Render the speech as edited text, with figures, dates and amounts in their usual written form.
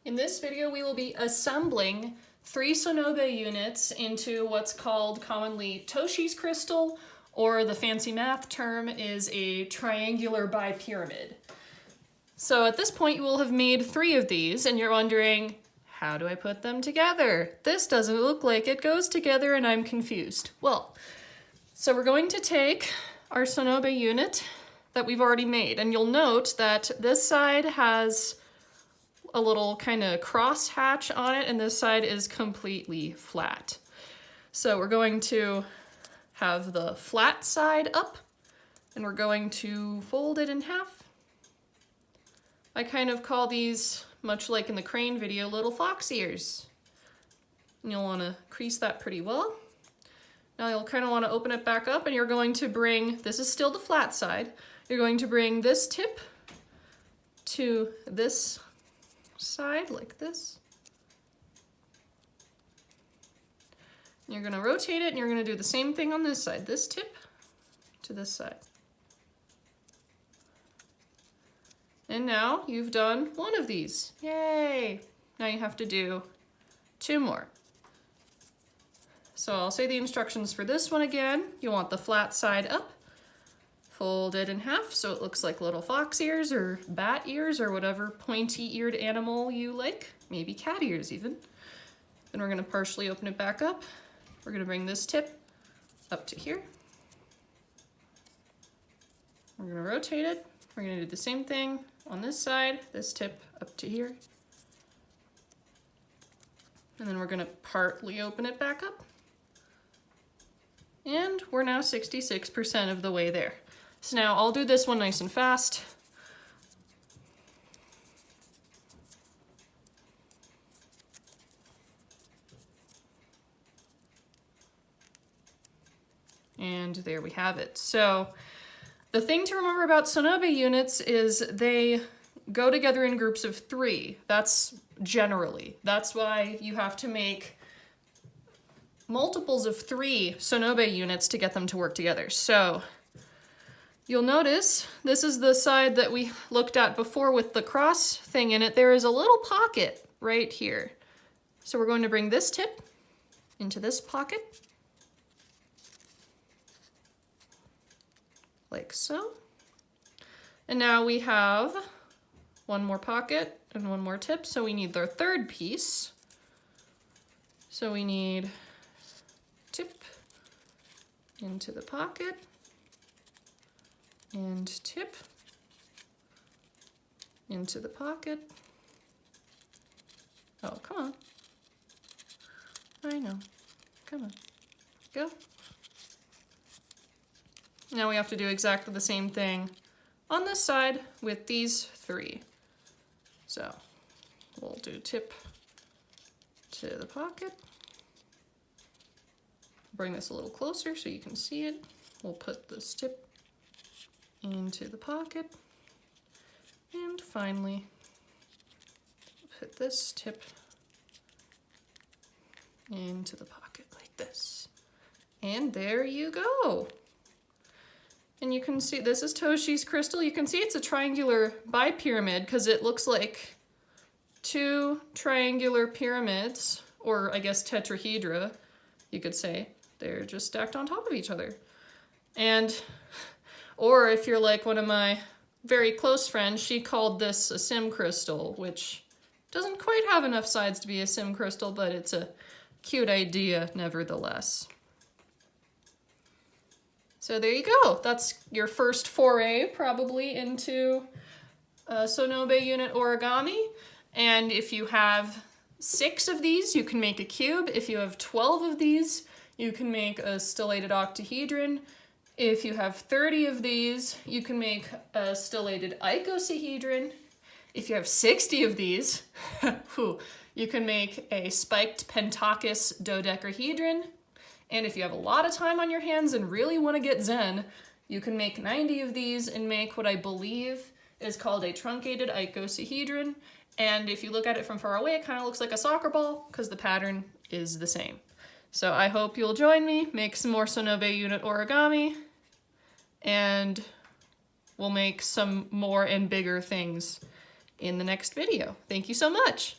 In this video, we will be assembling 3 Sonobe units into what's called commonly Toshi's crystal, or the fancy math term is a triangular bipyramid. So at this point, you will have made 3 of these, and you're wondering, how do I put them together? This doesn't look like it goes together, and I'm confused. Well, so we're going to take our Sonobe unit that we've already made, and you'll note that this side has a little kind of cross hatch on it, and this side is completely flat. So we're going to have the flat side up, and we're going to fold it in half. I kind of call these, much like in the crane video, little fox ears. And you'll want to crease that pretty well. Now you'll kind of want to open it back up, and you're going to bring, this is still the flat side, you're going to bring this tip to this side like this. You're going to rotate it, and you're going to do the same thing on this side. This tip to this side. And now you've done 1 of these. Yay! Now you have to do 2 more. So I'll say the instructions for this one again. You want the flat side up, fold it in half so it looks like little fox ears or bat ears or whatever pointy-eared animal you like, maybe cat ears even. Then we're going to partially open it back up. We're going to bring this tip up to here. We're going to rotate it. We're going to do the same thing on this side, this tip up to here. And then we're going to partly open it back up. And we're now 66% of the way there. So now I'll do this one nice and fast. And there we have it. So the thing to remember about Sonobe units is they go together in groups of 3. That's generally. That's why you have to make multiples of 3 Sonobe units to get them to work together. So you'll notice this is the side that we looked at before with the cross thing in it. There is a little pocket right here. So we're going to bring this tip into this pocket. Like so. And now we have 1 more pocket and 1 more tip, so we need our 3rd piece. So we need tip into the pocket and tip into the pocket. Oh, come on. I know. Come on. Go. Now we have to do exactly the same thing on this side with these 3. So we'll do tip to the pocket. Bring this a little closer so you can see it. We'll put this tip into the pocket. And finally, put this tip into the pocket like this. And there you go. And you can see, this is Toshi's crystal. You can see it's a triangular bipyramid because it looks like 2 triangular pyramids, or I guess tetrahedra, you could say. They're just stacked on top of each other. And, or if you're like one of my very close friends, she called this a sim crystal, which doesn't quite have enough sides to be a sim crystal, but it's a cute idea nevertheless. So there you go. That's your first foray probably into Sonobe unit origami. And if you have 6 of these, you can make a cube. If you have 12 of these, you can make a stellated octahedron. If you have 30 of these, you can make a stellated icosahedron. If you have 60 of these, you can make a spiked pentakis dodecahedron. And if you have a lot of time on your hands and really want to get zen, you can make 90 of these and make what I believe is called a truncated icosahedron. And if you look at it from far away, it kind of looks like a soccer ball because the pattern is the same. So I hope you'll join me, make some more Sonobe unit origami, and we'll make some more and bigger things in the next video. Thank you so much.